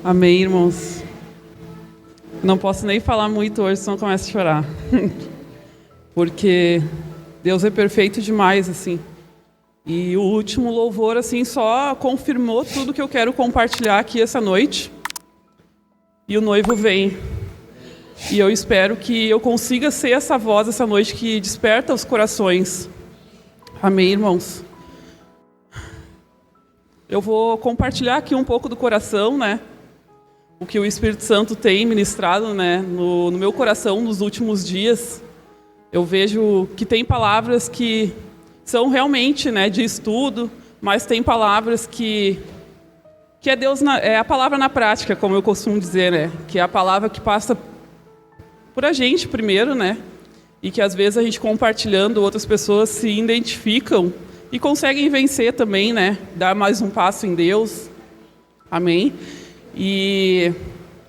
Amém, irmãos. Não posso nem falar muito hoje, senão eu começo a chorar. Porque Deus é perfeito demais, assim. E o último louvor, assim, só confirmou tudo que eu quero compartilhar aqui essa noite. E o noivo vem. E eu espero que eu consiga ser essa voz essa noite que desperta os corações. Amém, irmãos? Eu vou compartilhar aqui um pouco do coração, né? O que o Espírito Santo tem ministrado, né, no meu coração nos últimos dias. Eu vejo que tem palavras que são realmente, né, de estudo, mas tem palavras que é Deus, é a palavra na prática, como eu costumo dizer, né? Que é a palavra que passa por a gente primeiro, né? E que às vezes a gente compartilhando, outras pessoas se identificam e conseguem vencer também, né? Dar mais um passo em Deus. Amém? E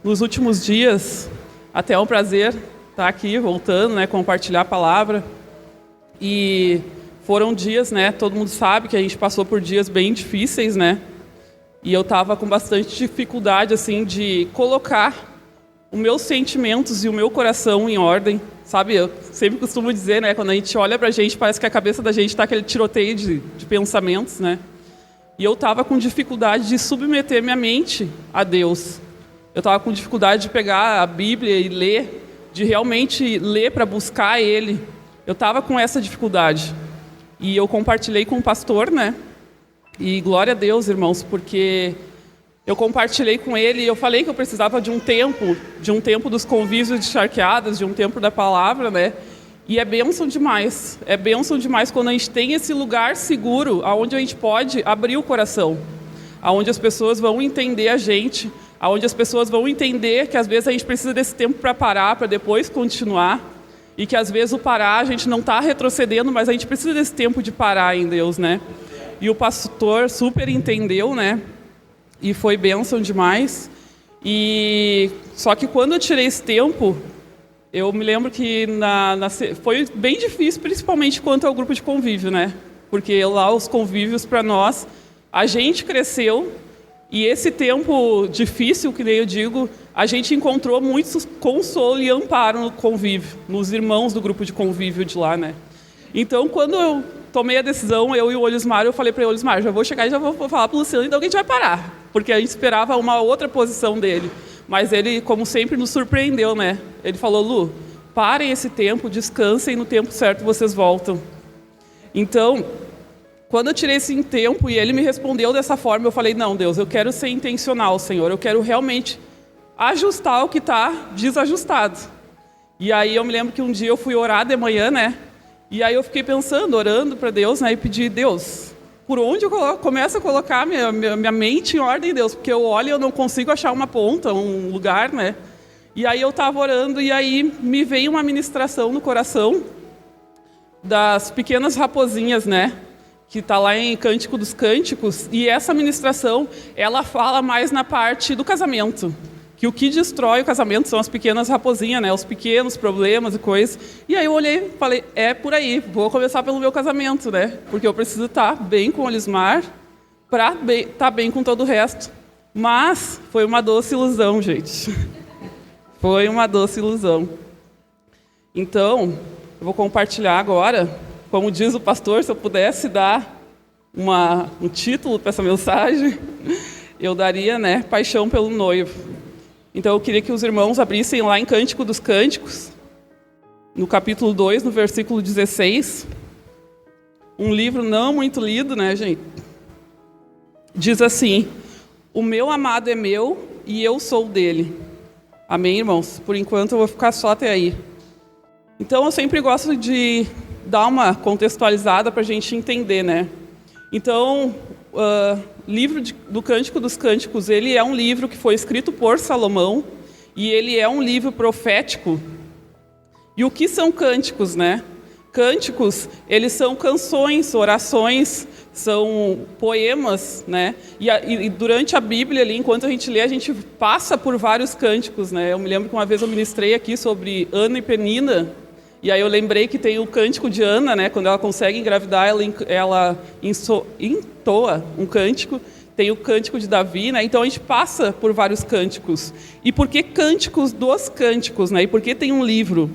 nos últimos dias, até é um prazer estar aqui voltando, né? Compartilhar a palavra. E foram dias, né? Todo mundo sabe que a gente passou por dias bem difíceis, né? E eu estava com bastante dificuldade, assim, de colocar os meus sentimentos e o meu coração em ordem. Sabe, eu sempre costumo dizer, né, quando a gente olha pra gente, parece que a cabeça da gente está aquele tiroteio de pensamentos, né? E eu estava com dificuldade de submeter minha mente a Deus. Eu estava com dificuldade de pegar a Bíblia e ler, de realmente ler para buscar Ele. Eu estava com essa dificuldade. E eu compartilhei com o pastor, né? E glória a Deus, irmãos, porque eu compartilhei com ele e eu falei que eu precisava de um tempo dos convívios de charqueadas, de um tempo da palavra, né? E é bênção demais quando a gente tem esse lugar seguro, onde a gente pode abrir o coração, onde as pessoas vão entender a gente, onde as pessoas vão entender que às vezes a gente precisa desse tempo para parar, para depois continuar, e que às vezes o parar a gente não está retrocedendo, mas a gente precisa desse tempo de parar em Deus, né? E o pastor super entendeu, né? E foi bênção demais. E só que quando eu tirei esse tempo, eu me lembro que foi bem difícil, principalmente quanto ao grupo de convívio, né? Porque lá os convívios para nós, a gente cresceu e esse tempo difícil, que nem eu digo, a gente encontrou muito consolo e amparo no convívio, nos irmãos do grupo de convívio de lá, né? Então, quando eu tomei a decisão, eu e o Olismar, eu falei para o Olismar, já vou chegar e já vou falar para o Luciano, então que a gente vai parar, porque a gente esperava uma outra posição dele. Mas ele, como sempre, nos surpreendeu, né? Ele falou, Lu, parem esse tempo, descansem, no tempo certo vocês voltam. Então, quando eu tirei esse tempo e ele me respondeu dessa forma, eu falei, não, Deus, eu quero ser intencional, Senhor, eu quero realmente ajustar o que está desajustado. E aí eu me lembro que um dia eu fui orar de manhã, né? E aí eu fiquei pensando, orando para Deus, né? E pedi, Deus, por onde eu começo a colocar minha mente em ordem, Deus? Porque eu olho e eu não consigo achar uma ponta, um lugar, né? E aí eu estava orando e aí me veio uma ministração no coração das pequenas raposinhas, né? Que está lá em Cântico dos Cânticos. E essa ministração, ela fala mais na parte do casamento. Que o que destrói o casamento são as pequenas raposinhas, né? Os pequenos problemas e coisas. E aí eu olhei e falei, é por aí, vou começar pelo meu casamento, né? Porque eu preciso estar bem com o Olismar para estar bem com todo o resto. Mas foi uma doce ilusão, gente. Foi uma doce ilusão. Então, eu vou compartilhar agora, como diz o pastor, se eu pudesse dar um título para essa mensagem, eu daria, né, Paixão pelo Noivo. Então, eu queria que os irmãos abrissem lá em Cântico dos Cânticos, no capítulo 2, no versículo 16. Um livro não muito lido, né, gente? Diz assim, o meu amado é meu e eu sou dele. Amém, irmãos? Por enquanto, eu vou ficar só até aí. Então, eu sempre gosto de dar uma contextualizada para a gente entender, né? Então, livro do Cântico dos Cânticos, ele é um livro que foi escrito por Salomão e ele é um livro profético. E o que são cânticos, né? Cânticos, eles são canções, orações, são poemas, né? E durante a Bíblia, ali, enquanto a gente lê, a gente passa por vários cânticos, né? Eu me lembro que uma vez eu ministrei aqui sobre Ana e Penina, e aí eu lembrei que tem o cântico de Ana, né? Quando ela consegue engravidar, ela entoa um cântico. tem o Cântico de Davi, né? Então a gente passa por vários cânticos. E por que cânticos dos cânticos, né? E por que tem um livro?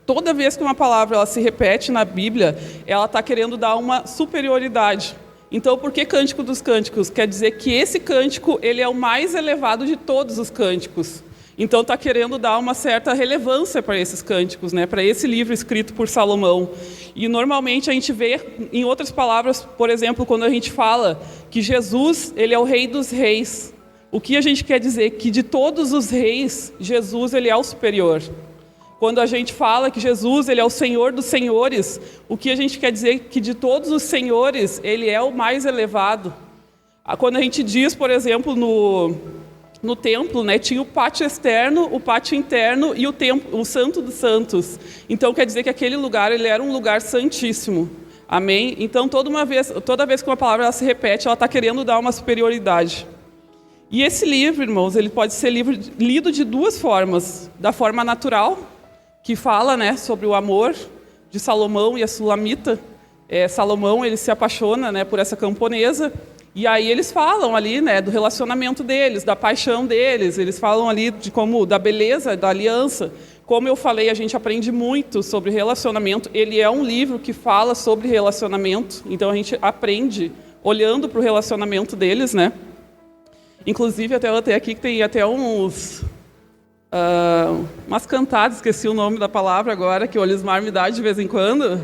Toda vez que uma palavra ela se repete na Bíblia, ela está querendo dar uma superioridade. Então, por que Cântico dos Cânticos? Quer dizer que esse cântico ele é o mais elevado de todos os cânticos. Então, está querendo dar uma certa relevância para esses cânticos, né? Para esse livro escrito por Salomão. E, normalmente, a gente vê, em outras palavras, por exemplo, quando a gente fala que Jesus ele é o Rei dos Reis. O que a gente quer dizer? Que de todos os reis, Jesus ele é o superior. Quando a gente fala que Jesus ele é o Senhor dos senhores, o que a gente quer dizer? Que de todos os senhores, ele é o mais elevado. Quando a gente diz, por exemplo, no templo, né, tinha o pátio externo, o pátio interno e o templo, o Santo dos Santos. Então, quer dizer que aquele lugar ele era um lugar santíssimo. Amém? Então, toda vez que uma palavra ela se repete, ela está querendo dar uma superioridade. E esse livro, irmãos, ele pode ser lido de duas formas. Da forma natural, que fala, né, sobre o amor de Salomão e a Sulamita. Salomão ele se apaixona, né, por essa camponesa, e aí eles falam ali, né, do relacionamento deles, da paixão deles, eles falam ali da beleza, da aliança. Como eu falei, a gente aprende muito sobre relacionamento. Ele é um livro que fala sobre relacionamento, então a gente aprende olhando para o relacionamento deles, né? Inclusive, até eu tenho aqui que tem até umas cantadas, esqueci o nome da palavra agora, que o Olismar me dá de vez em quando,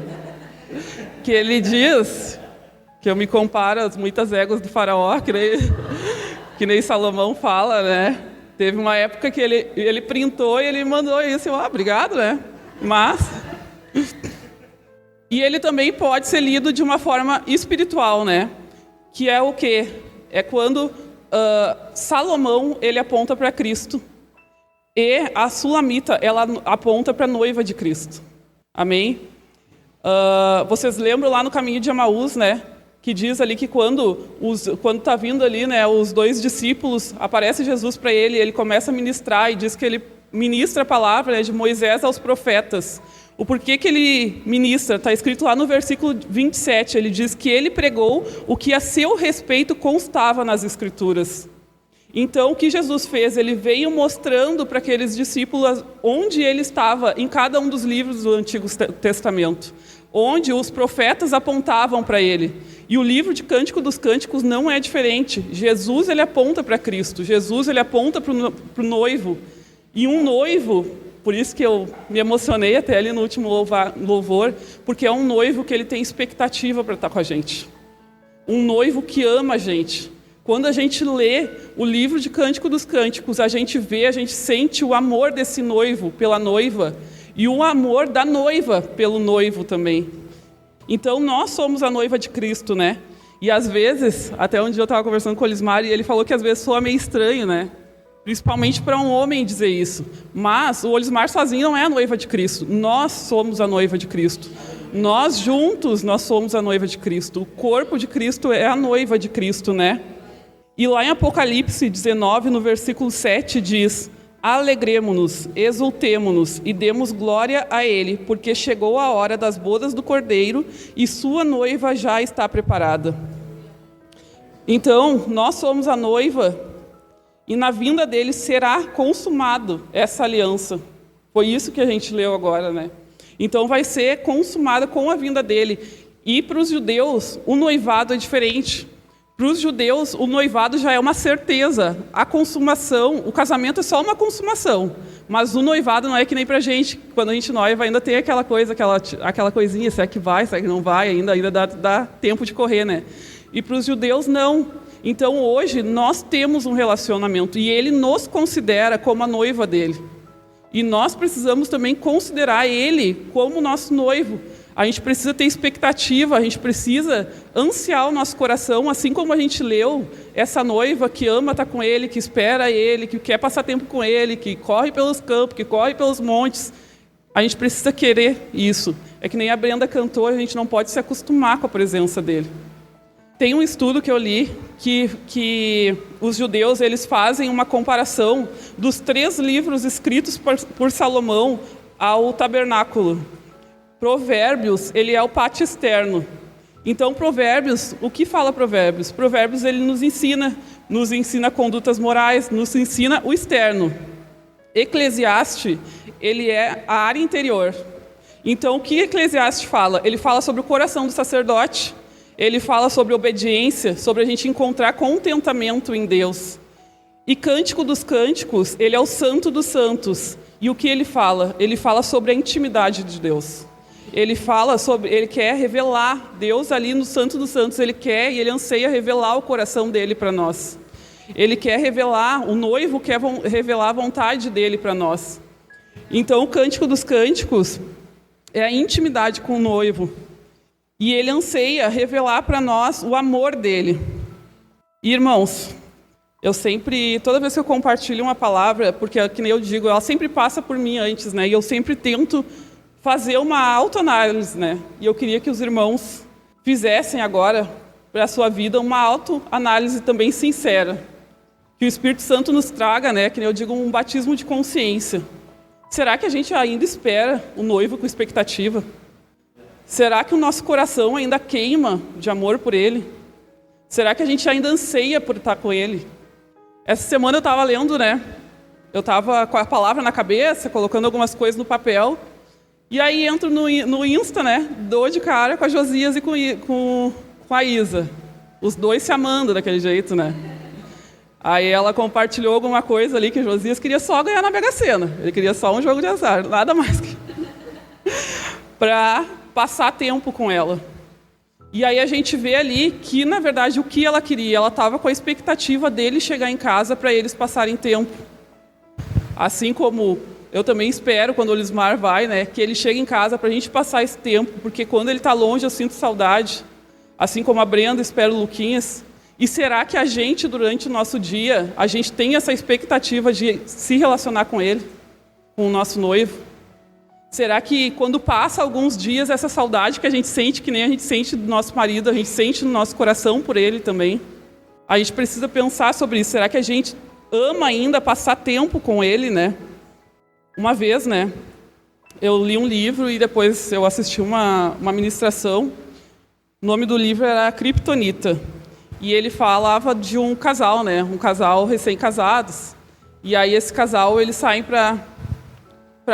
que ele diz que eu me comparo às muitas éguas do faraó, que nem Salomão fala, né? Teve uma época que ele printou e ele mandou isso, obrigado, né? Mas... E ele também pode ser lido de uma forma espiritual, né? Que é o quê? É quando Salomão, ele aponta para Cristo. E a Sulamita, ela aponta para a noiva de Cristo. Amém? Vocês lembram lá no caminho de Emaús, né? Que diz ali que quando está vindo ali, né, os dois discípulos, aparece Jesus para ele começa a ministrar e diz que ele ministra a palavra, né, de Moisés aos profetas. O porquê que ele ministra, está escrito lá no versículo 27, ele diz que ele pregou o que a seu respeito constava nas Escrituras. Então, o que Jesus fez? Ele veio mostrando para aqueles discípulos onde ele estava em cada um dos livros do Antigo Testamento, onde os profetas apontavam para ele. E o livro de Cântico dos Cânticos não é diferente. Jesus ele aponta para Cristo, Jesus ele aponta para o noivo. E um noivo, por isso que eu me emocionei até ali no último louvor, porque é um noivo que ele tem expectativa para estar com a gente. Um noivo que ama a gente. Quando a gente lê o livro de Cântico dos Cânticos, a gente sente o amor desse noivo pela noiva e o amor da noiva pelo noivo também. Então, nós somos a noiva de Cristo, né? E às vezes, até um dia eu estava conversando com o Olismar e ele falou que às vezes soa meio estranho, né? Principalmente para um homem dizer isso. Mas o Olismar sozinho não é a noiva de Cristo. Nós somos a noiva de Cristo. Nós juntos, nós somos a noiva de Cristo. O corpo de Cristo é a noiva de Cristo, né? E lá em Apocalipse 19, no versículo 7, diz: alegremo-nos, exultemo-nos e demos glória a Ele, porque chegou a hora das bodas do Cordeiro e sua noiva já está preparada. Então, nós somos a noiva e na vinda dele será consumado essa aliança. Foi isso que a gente leu agora, né? Então, vai ser consumada com a vinda dele. E para os judeus, o noivado é diferente. Para os judeus, o noivado já é uma certeza. A consumação, o casamento é só uma consumação. Mas o noivado não é que nem para a gente. Quando a gente noiva, ainda tem aquela coisa, aquela coisinha, será que vai, será que não vai, ainda dá tempo de correr, né? E para os judeus, não. Então, hoje, nós temos um relacionamento e ele nos considera como a noiva dele. E nós precisamos também considerar ele como nosso noivo. A gente precisa ter expectativa, a gente precisa ansiar o nosso coração, assim como a gente leu, essa noiva que ama estar com ele, que espera ele, que quer passar tempo com ele, que corre pelos campos, que corre pelos montes. A gente precisa querer isso. É que nem a Brenda cantou, a gente não pode se acostumar com a presença dele. Tem um estudo que eu li que os judeus eles fazem uma comparação dos 3 livros escritos por Salomão ao tabernáculo. Provérbios, ele é o pátio externo. Então, Provérbios, o que fala Provérbios? Provérbios, ele nos ensina condutas morais, nos ensina o externo. Eclesiastes, ele é a área interior. Então, o que Eclesiastes fala? Ele fala sobre o coração do sacerdote, ele fala sobre obediência, sobre a gente encontrar contentamento em Deus. E Cântico dos Cânticos, ele é o santo dos santos. E o que ele fala? Ele fala sobre a intimidade de Deus. Ele quer revelar Deus ali no Santo dos Santos, ele quer e ele anseia revelar o coração dele para nós. Ele quer revelar, o noivo quer revelar a vontade dele para nós. Então, o Cântico dos Cânticos é a intimidade com o noivo. E ele anseia revelar para nós o amor dele. E, irmãos, toda vez que eu compartilho uma palavra, porque, que nem eu digo, ela sempre passa por mim antes, né? E eu sempre tento fazer uma autoanálise, né? E eu queria que os irmãos fizessem agora, para a sua vida, uma autoanálise também sincera. Que o Espírito Santo nos traga, né? Que nem eu digo, um batismo de consciência. Será que a gente ainda espera o noivo com expectativa? Será que o nosso coração ainda queima de amor por ele? Será que a gente ainda anseia por estar com ele? Essa semana eu estava lendo, né? Eu estava com a palavra na cabeça, colocando algumas coisas no papel. E aí entro no Insta, né? Dou de cara com a Josias e com a Isa. Os dois se amando daquele jeito, né? Aí ela compartilhou alguma coisa ali que o Josias queria só ganhar na Mega Sena. Ele queria só um jogo de azar, nada mais que... para passar tempo com ela. E aí a gente vê ali que, na verdade, o que ela queria? Ela estava com a expectativa dele chegar em casa para eles passarem tempo. Assim como eu também espero, quando o Lismar vai, né, que ele chegue em casa para a gente passar esse tempo, porque quando ele está longe eu sinto saudade, assim como a Brenda espera o Luquinhas. E será que a gente, durante o nosso dia, a gente tem essa expectativa de se relacionar com ele, com o nosso noivo? Será que quando passa alguns dias, essa saudade que a gente sente, que nem a gente sente do nosso marido, a gente sente no nosso coração por ele também? A gente precisa pensar sobre isso. Será que a gente ama ainda passar tempo com ele, né? Uma vez, né, eu li um livro e depois eu assisti uma ministração. O nome do livro era Kryptonita. E ele falava de um casal, né, um casal recém-casados. E aí esse casal, eles saem para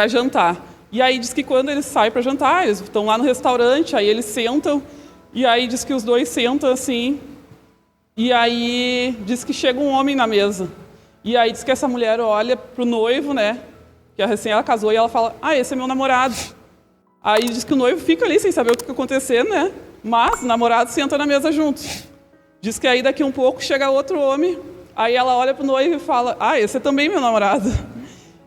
jantar. E aí diz que quando eles saem para jantar, eles estão lá no restaurante, aí eles sentam, e aí diz que os dois sentam assim, e aí diz que chega um homem na mesa. E aí diz que essa mulher olha pro noivo, né, que ela casou, e ela fala, esse é meu namorado. Aí diz que o noivo fica ali sem saber o que está acontecendo, né, mas o namorado senta na mesa junto. Diz que aí daqui um pouco chega outro homem, aí ela olha pro noivo e fala, esse é também meu namorado.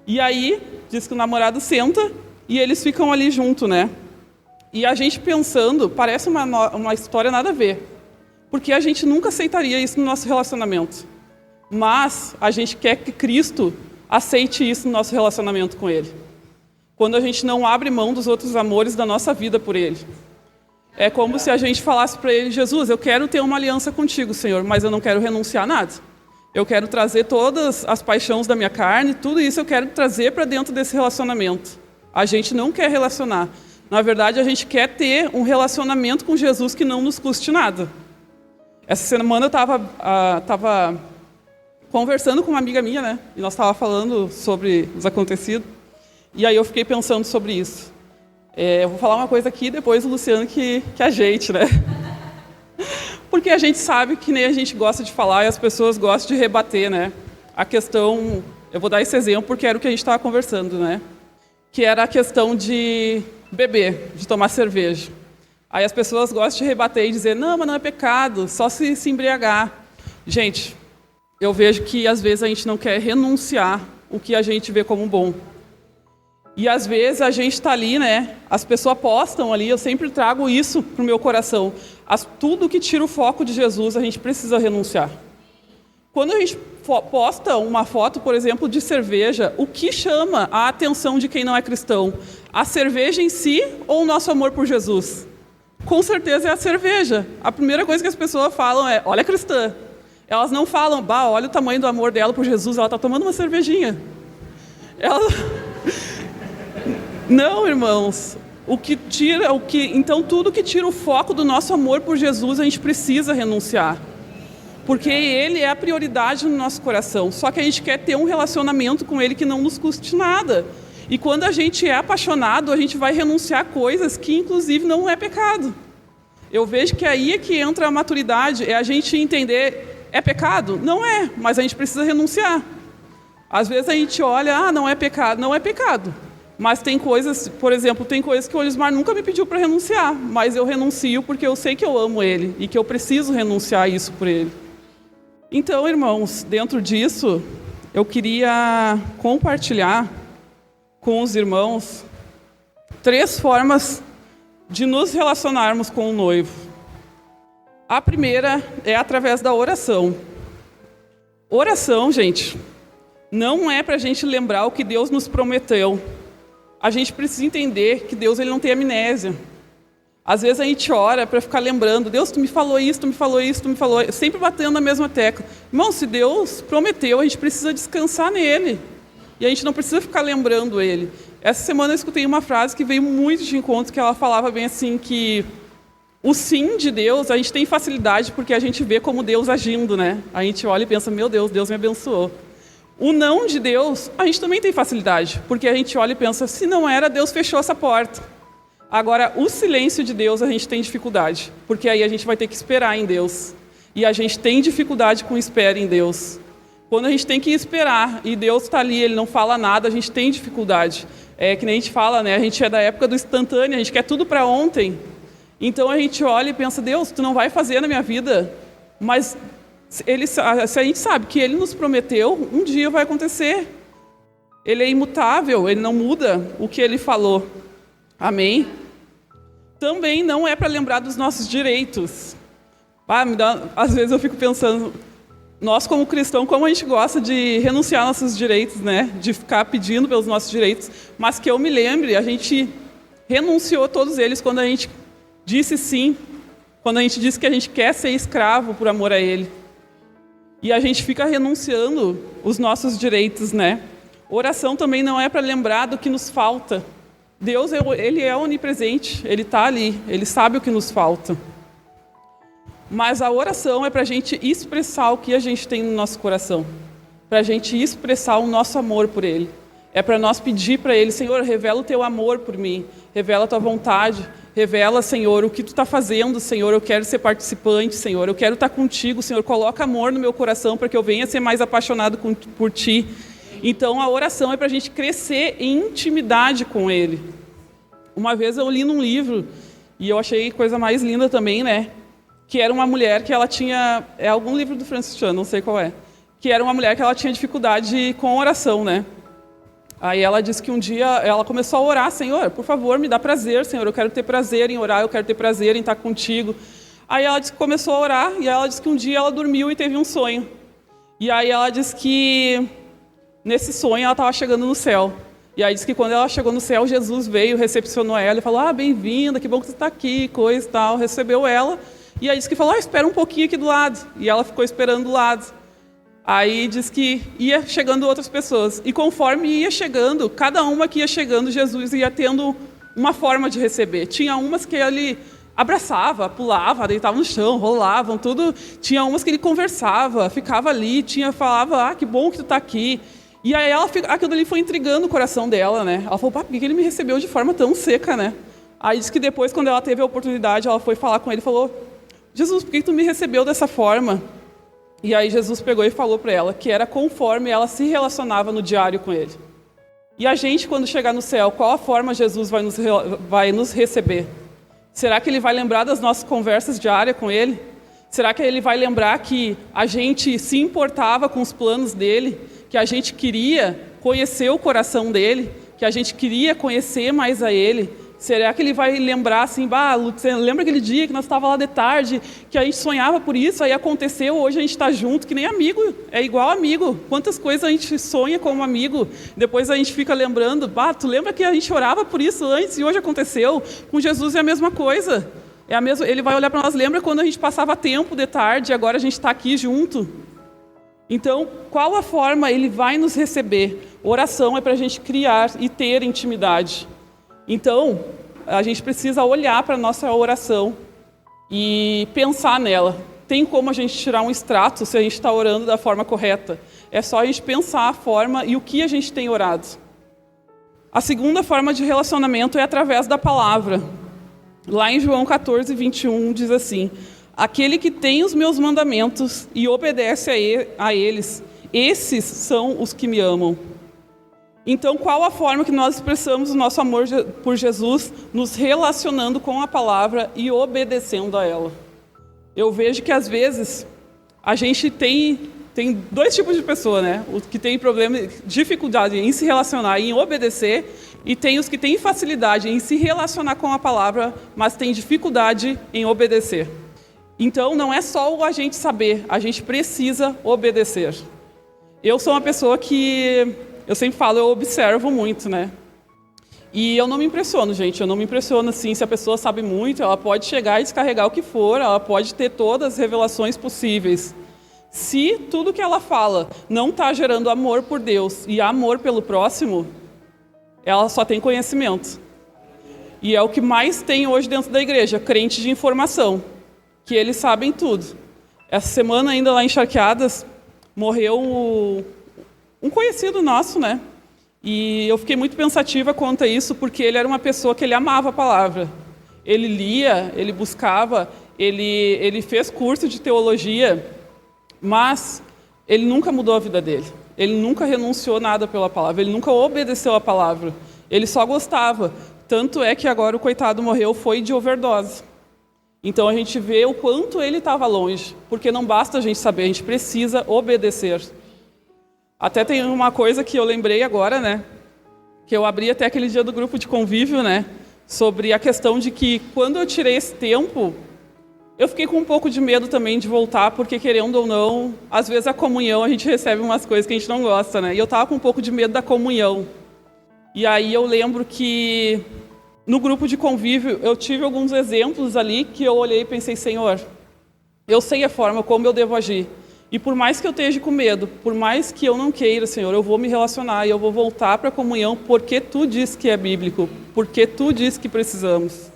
E aí diz que o namorado senta, e eles ficam ali junto, né? E a gente pensando, parece uma história nada a ver. Porque a gente nunca aceitaria isso no nosso relacionamento. Mas a gente quer que Cristo aceite isso no nosso relacionamento com Ele. Quando a gente não abre mão dos outros amores da nossa vida por Ele. É como se a gente falasse para Ele, Jesus, eu quero ter uma aliança contigo, Senhor, mas eu não quero renunciar a nada. Eu quero trazer todas as paixões da minha carne, tudo isso eu quero trazer para dentro desse relacionamento. A gente não quer relacionar. Na verdade, a gente quer ter um relacionamento com Jesus que não nos custe nada. Essa semana eu estava conversando com uma amiga minha, né? E nós estávamos falando sobre os acontecidos. E aí eu fiquei pensando sobre isso. Eu vou falar uma coisa aqui, depois o Luciano que ajeite, né? Porque a gente sabe que nem a gente gosta de falar e as pessoas gostam de rebater, né? A questão... Eu vou dar esse exemplo porque era o que a gente estava conversando, né? Que era a questão de beber, de tomar cerveja. Aí as pessoas gostam de rebater e dizer, não, mas não é pecado, só se embriagar. Gente, eu vejo que às vezes a gente não quer renunciar o que a gente vê como bom. E às vezes a gente está ali, né? As pessoas postam ali, eu sempre trago isso para o meu coração. Tudo que tira o foco de Jesus, a gente precisa renunciar. Quando a gente posta uma foto, por exemplo, de cerveja, o que chama a atenção de quem não é cristão? A cerveja em si ou o nosso amor por Jesus? Com certeza é a cerveja. A primeira coisa que as pessoas falam é, olha a cristã. Elas não falam, olha o tamanho do amor dela por Jesus, ela está tomando uma cervejinha. Não, irmãos, Então tudo que tira o foco do nosso amor por Jesus, a gente precisa renunciar. Porque Ele é a prioridade no nosso coração. Só que a gente quer ter um relacionamento com Ele que não nos custe nada. E quando a gente é apaixonado, a gente vai renunciar a coisas que, inclusive, não é pecado. Eu vejo que aí é que entra a maturidade, é a gente entender, é pecado? Não é, mas a gente precisa renunciar. Às vezes a gente olha, não é pecado. Não é pecado. Mas tem coisas, por exemplo, tem coisas que o Olismar nunca me pediu para renunciar, mas eu renuncio porque eu sei que eu amo Ele e que eu preciso renunciar a isso por Ele. Então, irmãos, dentro disso, eu queria compartilhar com os irmãos 3 formas de nos relacionarmos com o noivo. A primeira é através da oração. Oração, gente, não é para a gente lembrar o que Deus nos prometeu. A gente precisa entender que Deus ele não tem amnésia. Às vezes a gente ora para ficar lembrando, Deus, tu me falou isso, tu me falou isso, tu me falou isso, sempre batendo na mesma tecla. Irmão, se Deus prometeu, a gente precisa descansar nele. E a gente não precisa ficar lembrando ele. Essa semana eu escutei uma frase que veio muito de encontro, que ela falava bem assim, que o sim de Deus, a gente tem facilidade porque a gente vê como Deus agindo, né? A gente olha e pensa, meu Deus, Deus me abençoou. O não de Deus, a gente também tem facilidade, porque a gente olha e pensa, se não era, Deus fechou essa porta. Agora, o silêncio de Deus a gente tem dificuldade, porque aí a gente vai ter que esperar em Deus. E a gente tem dificuldade com espera em Deus. Quando a gente tem que esperar e Deus está ali, Ele não fala nada, a gente tem dificuldade. É que nem a gente fala, né? A gente é da época do instantâneo, a gente quer tudo para ontem. Então a gente olha e pensa, Deus, tu não vai fazer na minha vida, mas se a gente sabe que Ele nos prometeu, um dia vai acontecer. Ele é imutável, Ele não muda o que Ele falou. Amém? Também não é para lembrar dos nossos direitos. Às vezes eu fico pensando, nós como cristão, como a gente gosta de renunciar aos nossos direitos, né? De ficar pedindo pelos nossos direitos, mas que eu me lembre, a gente renunciou todos eles quando a gente disse sim, quando a gente disse que a gente quer ser escravo por amor a Ele. E a gente fica renunciando os nossos direitos, né? Oração também não é para lembrar do que nos falta. Deus, Ele é onipresente, Ele está ali, Ele sabe o que nos falta. Mas a oração é para a gente expressar o que a gente tem no nosso coração. Para a gente expressar o nosso amor por Ele. É para nós pedir para Ele, Senhor, revela o Teu amor por mim. Revela a Tua vontade. Revela, Senhor, o que Tu está fazendo, Senhor. Eu quero ser participante, Senhor. Eu quero estar contigo, Senhor. Coloca amor no meu coração para que eu venha ser mais apaixonado por Ti. Então, a oração é para a gente crescer em intimidade com Ele. Uma vez eu li num livro, e eu achei coisa mais linda também, né? Que era uma mulher que ela tinha... É algum livro do Francis Chan, não sei qual é. Que era uma mulher que ela tinha dificuldade com oração, né? Aí ela disse que um dia ela começou a orar, Senhor, por favor, me dá prazer, Senhor. Eu quero ter prazer em orar, eu quero ter prazer em estar contigo. Aí ela disse que começou a orar, e ela disse que um dia ela dormiu e teve um sonho. E aí ela disse que... Nesse sonho, ela estava chegando no céu. E aí diz que quando ela chegou no céu, Jesus veio, recepcionou ela e falou, bem-vinda, que bom que você está aqui, coisa e tal. Recebeu ela. E aí diz que falou, espera um pouquinho aqui do lado. E ela ficou esperando do lado. Aí diz que ia chegando outras pessoas. E conforme ia chegando, cada uma que ia chegando, Jesus ia tendo uma forma de receber. Tinha umas que ele abraçava, pulava, deitava no chão, rolavam, tudo. Tinha umas que ele conversava, ficava ali, falava, que bom que tu está aqui. E aí aquilo ali foi intrigando o coração dela, né? Ela falou, por que ele me recebeu de forma tão seca, né? Aí diz que depois, quando ela teve a oportunidade, ela foi falar com ele e falou, Jesus, por que tu me recebeu dessa forma? E aí Jesus pegou e falou para ela que era conforme ela se relacionava no diário com ele. E a gente, quando chegar no céu, qual a forma Jesus vai nos receber? Será que Ele vai lembrar das nossas conversas diárias com Ele? Será que Ele vai lembrar que a gente se importava com os planos dEle? Que a gente queria conhecer o coração dEle? Que a gente queria conhecer mais a Ele? Será que Ele vai lembrar assim, lembra aquele dia que nós estávamos lá de tarde, que a gente sonhava por isso, aí aconteceu, hoje a gente está junto, que nem amigo, é igual amigo. Quantas coisas a gente sonha como amigo, depois a gente fica lembrando, tu lembra que a gente orava por isso antes e hoje aconteceu? Com Jesus é a mesma coisa. Ele vai olhar para nós, lembra quando a gente passava tempo de tarde, agora a gente está aqui junto? Então, qual a forma Ele vai nos receber? Oração é para a gente criar e ter intimidade. Então, a gente precisa olhar para a nossa oração e pensar nela. Tem como a gente tirar um extrato se a gente está orando da forma correta. É só a gente pensar a forma e o que a gente tem orado. A segunda forma de relacionamento é através da palavra. Lá em João 14, 21, diz assim: aquele que tem os meus mandamentos e obedece a eles, esses são os que me amam. Então, qual a forma que nós expressamos o nosso amor por Jesus? Nos relacionando com a palavra e obedecendo a ela. Eu vejo que, às vezes, a gente tem dois tipos de pessoa, né? Os que têm problema, dificuldade em se relacionar e em obedecer, e tem os que têm facilidade em se relacionar com a palavra, mas têm dificuldade em obedecer. Então, não é só a gente saber, a gente precisa obedecer. Eu sou uma pessoa que, eu sempre falo, eu observo muito, né? E eu não me impressiono, gente, eu não me impressiono assim, se a pessoa sabe muito, ela pode chegar e descarregar o que for, ela pode ter todas as revelações possíveis. Se tudo que ela fala não está gerando amor por Deus e amor pelo próximo, ela só tem conhecimento. E é o que mais tem hoje dentro da igreja, crente de informação, que eles sabem tudo. Essa semana ainda lá em Charqueadas, morreu um conhecido nosso, né? E eu fiquei muito pensativa quanto a isso, porque ele era uma pessoa que ele amava a palavra. Ele lia, ele buscava, ele fez curso de teologia, mas ele nunca mudou a vida dele. Ele nunca renunciou nada pela palavra, ele nunca obedeceu a palavra. Ele só gostava. Tanto é que agora o coitado morreu, foi de overdose. Então a gente vê o quanto ele estava longe, porque não basta a gente saber, a gente precisa obedecer. Até tem uma coisa que eu lembrei agora, né? Que eu abri até aquele dia do grupo de convívio, né? Sobre a questão de que quando eu tirei esse tempo, eu fiquei com um pouco de medo também de voltar, porque querendo ou não, às vezes a comunhão a gente recebe umas coisas que a gente não gosta, né? E eu tava com um pouco de medo da comunhão. E aí eu lembro que no grupo de convívio eu tive alguns exemplos ali que eu olhei e pensei, Senhor, eu sei a forma como eu devo agir. E por mais que eu esteja com medo, por mais que eu não queira, Senhor, eu vou me relacionar e eu vou voltar para a comunhão porque Tu diz que é bíblico, porque Tu diz que precisamos.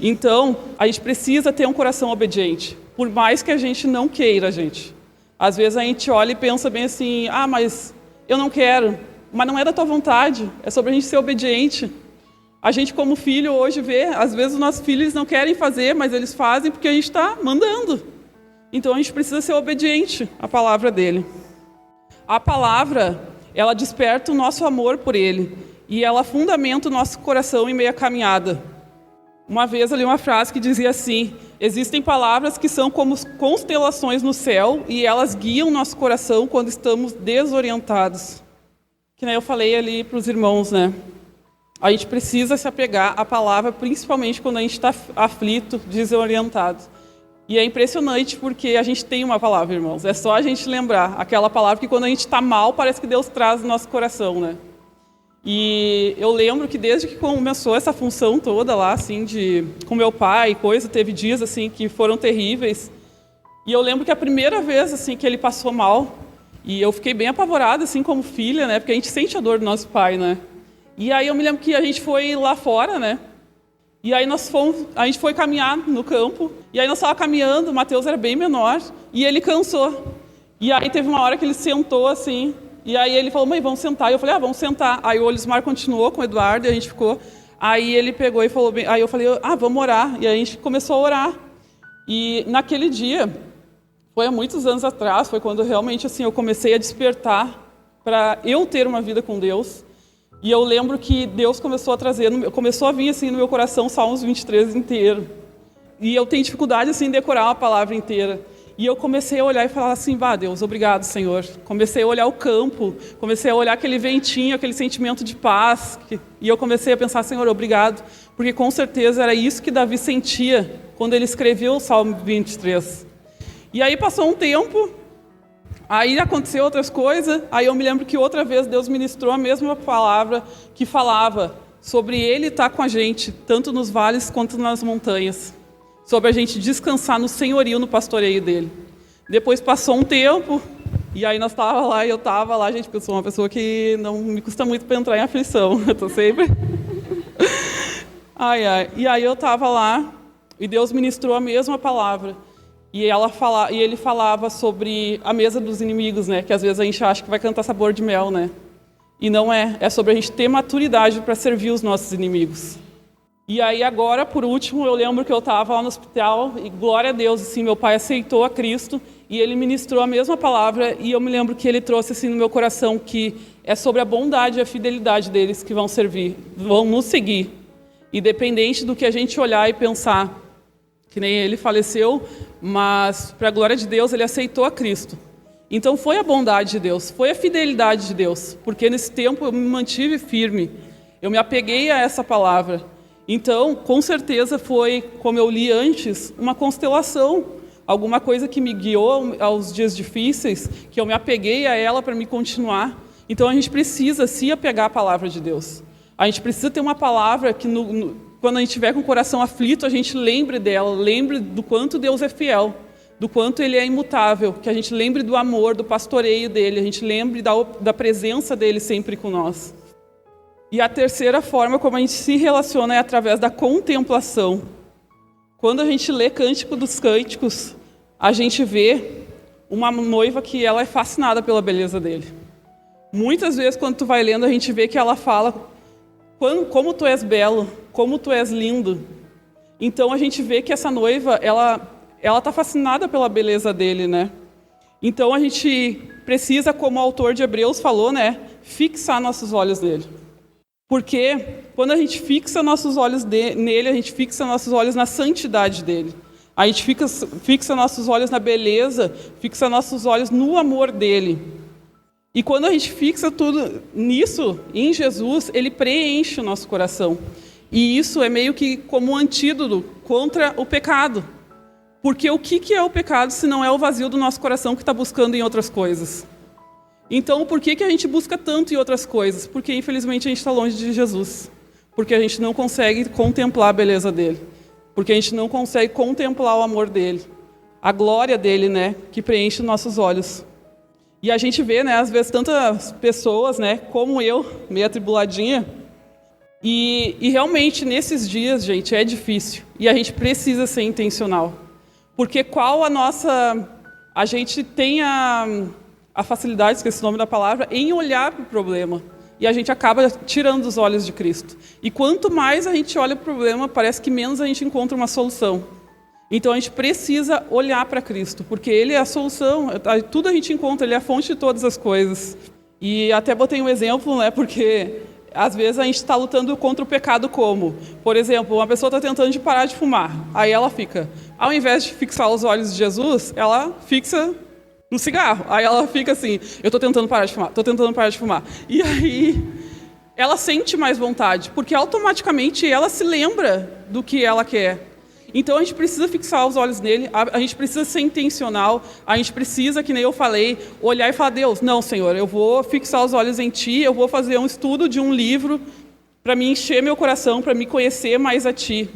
Então, a gente precisa ter um coração obediente, por mais que a gente não queira, gente. Às vezes a gente olha e pensa bem assim, mas eu não quero, mas não é da Tua vontade, é sobre a gente ser obediente. A gente como filho hoje vê, às vezes os nossos filhos não querem fazer, mas eles fazem porque a gente está mandando. Então a gente precisa ser obediente à palavra dele. A palavra, ela desperta o nosso amor por ele e ela fundamenta o nosso coração em meio à caminhada. Uma vez eu li uma frase que dizia assim: existem palavras que são como constelações no céu e elas guiam nosso coração quando estamos desorientados. Que nem eu falei ali para os irmãos, né? A gente precisa se apegar à palavra, principalmente quando a gente está aflito, desorientado. E é impressionante porque a gente tem uma palavra, irmãos. É só a gente lembrar. Aquela palavra que quando a gente está mal, parece que Deus traz no nosso coração, né? E eu lembro que desde que começou essa função toda lá, assim, com meu pai, teve dias, assim, que foram terríveis. E eu lembro que a primeira vez, assim, que ele passou mal, e eu fiquei bem apavorada, assim, como filha, né? Porque a gente sente a dor do nosso pai, né? E aí eu me lembro que a gente foi lá fora, né? E aí a gente foi caminhar no campo, e aí nós estávamos caminhando, o Mateus era bem menor, e ele cansou. E aí teve uma hora que ele sentou assim, e aí ele falou, mãe, vamos sentar. E eu falei, vamos sentar. Aí o Olismar continuou com o Eduardo, e a gente ficou. Aí ele pegou e falou, aí eu falei, vamos orar. E aí a gente começou a orar. E naquele dia, foi há muitos anos atrás, foi quando realmente assim, eu comecei a despertar para eu ter uma vida com Deus. E eu lembro que Deus começou a vir assim no meu coração Salmos 23 inteiro. E eu tenho dificuldade assim em decorar a palavra inteira. E eu comecei a olhar e falar assim, Deus, obrigado, Senhor. Comecei a olhar o campo, comecei a olhar aquele ventinho, aquele sentimento de paz. E eu comecei a pensar, Senhor, obrigado. Porque com certeza era isso que Davi sentia quando ele escreveu o Salmo 23. E aí passou um tempo, aí aconteceu outras coisas, aí eu me lembro que outra vez Deus ministrou a mesma palavra que falava sobre Ele estar com a gente, tanto nos vales quanto nas montanhas. Sobre a gente descansar no senhorio, no pastoreio dele. Depois passou um tempo, e aí nós estávamos lá, e eu estava lá, gente, porque eu sou uma pessoa que não me custa muito para entrar em aflição, eu estou sempre... Ai, ai. E aí eu estava lá e Deus ministrou a mesma palavra. E ele falava sobre a mesa dos inimigos, né? Que às vezes a gente acha que vai cantar sabor de mel, né? E não é. É sobre a gente ter maturidade para servir os nossos inimigos. E aí agora, por último, eu lembro que eu estava lá no hospital e glória a Deus, assim, meu pai aceitou a Cristo e ele ministrou a mesma palavra e eu me lembro que ele trouxe assim no meu coração que é sobre a bondade e a fidelidade deles que vão servir, vão nos seguir. Independente do que a gente olhar e pensar, que nem ele faleceu, mas para a glória de Deus ele aceitou a Cristo. Então foi a bondade de Deus, foi a fidelidade de Deus, porque nesse tempo eu me mantive firme, eu me apeguei a essa palavra. Então, com certeza foi, como eu li antes, uma constelação, alguma coisa que me guiou aos dias difíceis, que eu me apeguei a ela para me continuar. Então a gente precisa se apegar à palavra de Deus. A gente precisa ter uma palavra que quando a gente estiver com o coração aflito, a gente lembre dela, lembre do quanto Deus é fiel, do quanto Ele é imutável, que a gente lembre do amor, do pastoreio dEle, a gente lembre da presença dEle sempre com nós. E a terceira forma como a gente se relaciona é através da contemplação. Quando a gente lê Cântico dos Cânticos, a gente vê uma noiva que ela é fascinada pela beleza dele. Muitas vezes, quando tu vai lendo, a gente vê que ela fala como tu és belo, como tu és lindo. Então, a gente vê que essa noiva, ela está fascinada pela beleza dele, né? Então, a gente precisa, como o autor de Hebreus falou, né, fixar nossos olhos nele. Porque quando a gente fixa nossos olhos nele, a gente fixa nossos olhos na santidade dele. A gente fixa nossos olhos na beleza, fixa nossos olhos no amor dele. E quando a gente fixa tudo nisso, em Jesus, ele preenche o nosso coração. E isso é meio que como um antídoto contra o pecado. Porque o que é o pecado se não é o vazio do nosso coração que está buscando em outras coisas? Então, por que a gente busca tanto em outras coisas? Porque, infelizmente, a gente está longe de Jesus. Porque a gente não consegue contemplar a beleza dele. Porque a gente não consegue contemplar o amor dele. A glória dele, né, que preenche nossos olhos. E a gente vê, né, às vezes, tantas pessoas, né, como eu, meio atribuladinha. E realmente, nesses dias, gente, é difícil. E a gente precisa ser intencional. Porque a gente tem a facilidade, esqueci o nome da palavra, em olhar para o problema. E a gente acaba tirando os olhos de Cristo. E quanto mais a gente olha para o problema, parece que menos a gente encontra uma solução. Então a gente precisa olhar para Cristo, porque Ele é a solução. Tudo a gente encontra, Ele é a fonte de todas as coisas. E até botei um exemplo, né, porque às vezes a gente está lutando contra o pecado como? Por exemplo, uma pessoa está tentando parar de fumar. Aí ela fica, ao invés de fixar os olhos de Jesus, ela fixa no cigarro. Aí ela fica assim, eu estou tentando parar de fumar, estou tentando parar de fumar. E aí ela sente mais vontade, porque automaticamente ela se lembra do que ela quer. Então a gente precisa fixar os olhos nele, a gente precisa ser intencional, a gente precisa, que nem eu falei, olhar e falar, Deus, não, Senhor, eu vou fixar os olhos em Ti, eu vou fazer um estudo de um livro para me encher meu coração, para me conhecer mais a Ti.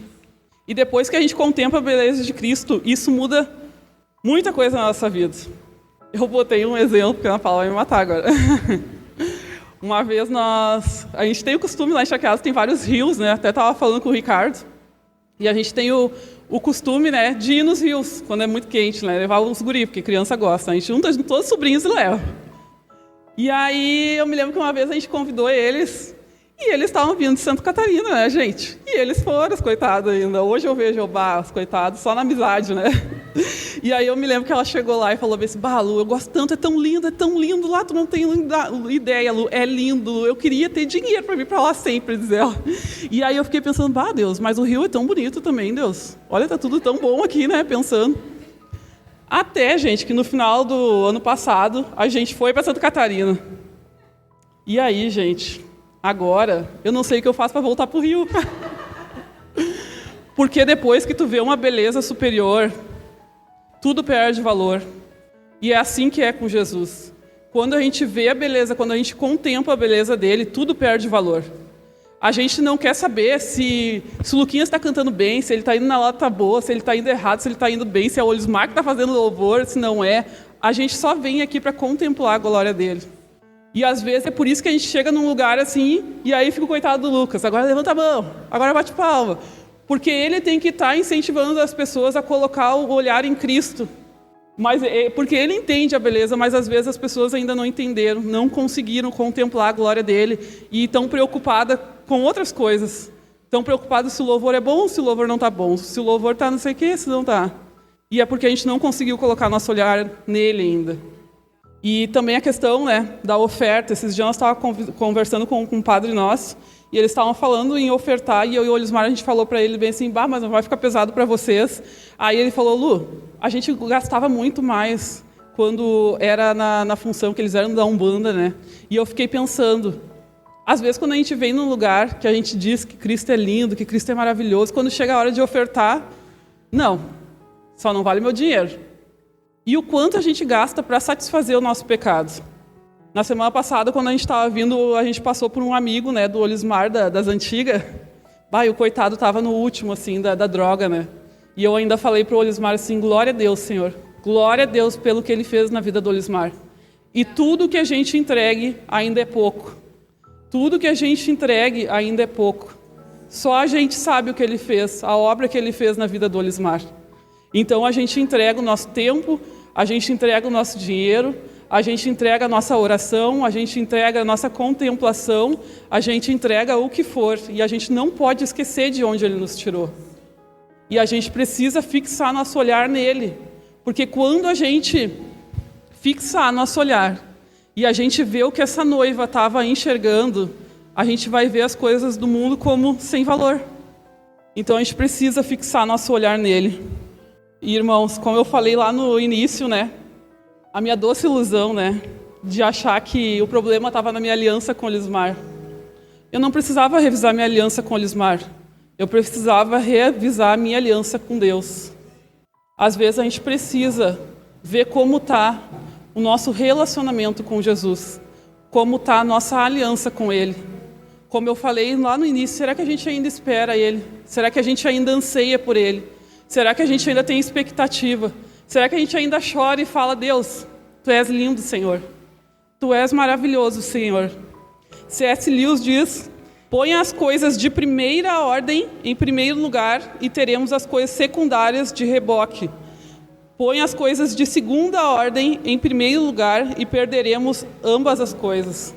E depois que a gente contempla a beleza de Cristo, isso muda muita coisa na nossa vida. Eu botei um exemplo, porque a Ana Paula vai me matar agora. Uma vez a gente tem o costume lá em Chaqueadas, tem vários rios, né? Até estava falando com o Ricardo. E a gente tem o costume, né, de ir nos rios, quando é muito quente, né? Levar os guri, porque criança gosta. A gente junta todos os sobrinhos e leva. E aí eu me lembro que uma vez a gente convidou eles, e eles estavam vindo de Santa Catarina, né, gente? E eles foram, os coitados ainda. Hoje eu vejo os coitados, só na amizade, né? E aí eu me lembro que ela chegou lá e falou assim, Lu, eu gosto tanto, é tão lindo lá, tu não tem ideia, Lu, é lindo, eu queria ter dinheiro para vir para lá sempre, diz ela. E aí eu fiquei pensando, Deus, mas o rio é tão bonito também, Deus. Olha, tá tudo tão bom aqui, né, pensando. Até, gente, que no final do ano passado, a gente foi para Santa Catarina. E aí, gente, agora, eu não sei o que eu faço para voltar pro rio. Porque depois que tu vê uma beleza superior, tudo perde valor. E é assim que é com Jesus. Quando a gente vê a beleza, quando a gente contempla a beleza dele, tudo perde valor. A gente não quer saber se o Luquinhas está cantando bem, se ele está indo na lata boa, se ele está indo errado, se ele está indo bem, se é o Olismar que está fazendo louvor, se não é. A gente só vem aqui para contemplar a glória dele. E às vezes é por isso que a gente chega num lugar assim, e aí fica o coitado do Lucas, agora levanta a mão, agora bate palma. Porque ele tem que estar incentivando as pessoas a colocar o olhar em Cristo. Porque ele entende a beleza, mas às vezes as pessoas ainda não entenderam, não conseguiram contemplar a glória dele e estão preocupadas com outras coisas. Estão preocupadas se o louvor é bom, se o louvor não está bom, se o louvor está não sei o que, se não está. E é porque a gente não conseguiu colocar nosso olhar nele ainda. E também a questão, né, da oferta. Esses dias nós estávamos conversando com um padre nosso, e eles estavam falando em ofertar, e eu e o Olismar, a gente falou para ele bem assim, mas não vai ficar pesado para vocês. Aí ele falou, Lu, a gente gastava muito mais quando era na função que eles eram da Umbanda, né? E eu fiquei pensando, às vezes quando a gente vem num lugar que a gente diz que Cristo é lindo, que Cristo é maravilhoso, quando chega a hora de ofertar, não, só não vale meu dinheiro. E o quanto a gente gasta para satisfazer o nosso pecado. Na semana passada, quando a gente estava vindo, a gente passou por um amigo, né, do Olismar, das antigas. E o coitado estava no último, assim, da droga, né? E eu ainda falei para o Olismar assim, glória a Deus, Senhor. Glória a Deus pelo que Ele fez na vida do Olismar. E tudo que a gente entregue ainda é pouco. Tudo que a gente entregue ainda é pouco. Só a gente sabe o que Ele fez, a obra que Ele fez na vida do Olismar. Então a gente entrega o nosso tempo, a gente entrega o nosso dinheiro, a gente entrega a nossa oração, a gente entrega a nossa contemplação, a gente entrega o que for. E a gente não pode esquecer de onde Ele nos tirou. E a gente precisa fixar nosso olhar nele. Porque quando a gente fixar nosso olhar e a gente vê o que essa noiva estava enxergando, a gente vai ver as coisas do mundo como sem valor. Então a gente precisa fixar nosso olhar nele. E, irmãos, como eu falei lá no início, né? A minha doce ilusão, né? De achar que o problema estava na minha aliança com o Olismar. Eu não precisava revisar minha aliança com o Olismar. Eu precisava revisar a minha aliança com Deus. Às vezes a gente precisa ver como está o nosso relacionamento com Jesus. Como está a nossa aliança com Ele. Como eu falei lá no início, será que a gente ainda espera Ele? Será que a gente ainda anseia por Ele? Será que a gente ainda tem expectativa? Será que a gente ainda chora e fala, Deus, Tu és lindo, Senhor. Tu és maravilhoso, Senhor. C.S. Lewis diz, põe as coisas de primeira ordem em primeiro lugar e teremos as coisas secundárias de reboque. Põe as coisas de segunda ordem em primeiro lugar e perderemos ambas as coisas.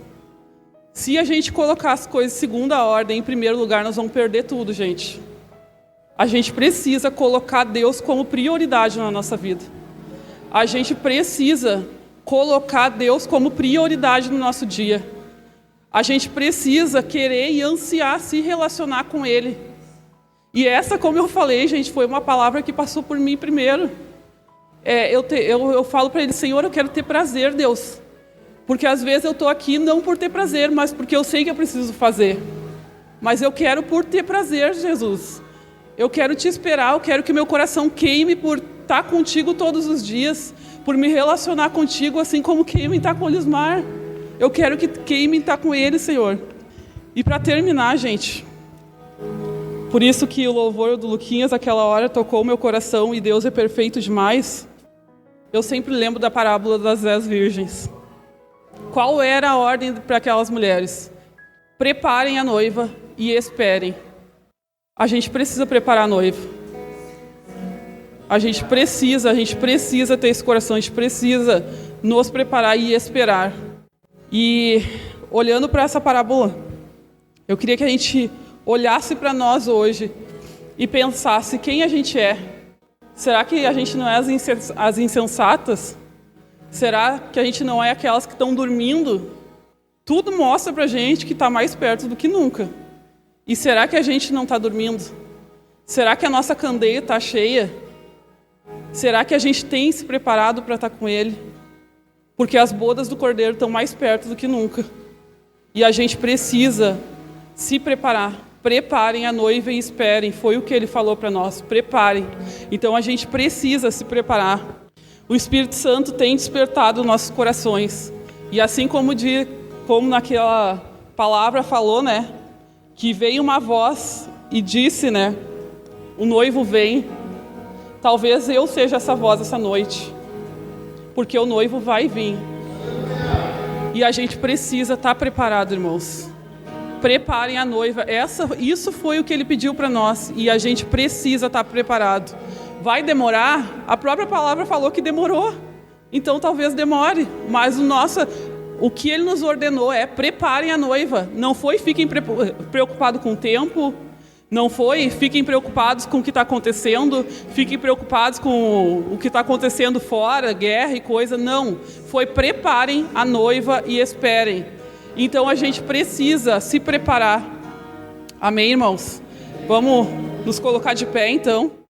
Se a gente colocar as coisas de segunda ordem em primeiro lugar, nós vamos perder tudo, gente. A gente precisa colocar Deus como prioridade na nossa vida. A gente precisa colocar Deus como prioridade no nosso dia. A gente precisa querer e ansiar se relacionar com Ele. E essa, como eu falei, gente, foi uma palavra que passou por mim primeiro. Eu falo para Ele, Senhor, eu quero ter prazer, Deus. Porque às vezes eu estou aqui não por ter prazer, mas porque eu sei que eu preciso fazer. Mas eu quero por ter prazer, Jesus. Eu quero te esperar, eu quero que meu coração queime por estar contigo todos os dias, por me relacionar contigo, assim como queime estar com o Olismar. Eu quero que queime estar com ele, Senhor. E para terminar, gente, por isso que o louvor do Luquinhas, aquela hora, tocou o meu coração e Deus é perfeito demais. Eu sempre lembro da parábola das 10 virgens. Qual era a ordem para aquelas mulheres? Preparem a noiva e esperem. A gente precisa preparar a noiva. A gente precisa ter esse coração, a gente precisa nos preparar e esperar. E olhando para essa parábola, eu queria que a gente olhasse para nós hoje e pensasse quem a gente é. Será que a gente não é as insensatas? Será que a gente não é aquelas que estão dormindo? Tudo mostra para a gente que está mais perto do que nunca. E será que a gente não está dormindo? Será que a nossa candeia está cheia? Será que a gente tem se preparado para estar com Ele? Porque as bodas do Cordeiro estão mais perto do que nunca. E a gente precisa se preparar. Preparem a noiva e esperem. Foi o que Ele falou para nós. Preparem. Então a gente precisa se preparar. O Espírito Santo tem despertado nossos corações. E assim como naquela palavra falou, né? Que veio uma voz e disse, né? O noivo vem. Talvez eu seja essa voz essa noite. Porque o noivo vai vir. E a gente precisa estar preparado, irmãos. Preparem a noiva. Isso foi o que ele pediu para nós. E a gente precisa estar preparado. Vai demorar? A própria palavra falou que demorou. Então talvez demore. Mas o que ele nos ordenou é: preparem a noiva. Não foi fiquem preocupados com o tempo. Não foi fiquem preocupados com o que está acontecendo. Fiquem preocupados com o que está acontecendo fora, guerra e coisa. Não. Foi: preparem a noiva e esperem. Então a gente precisa se preparar. Amém, irmãos? Vamos nos colocar de pé, então.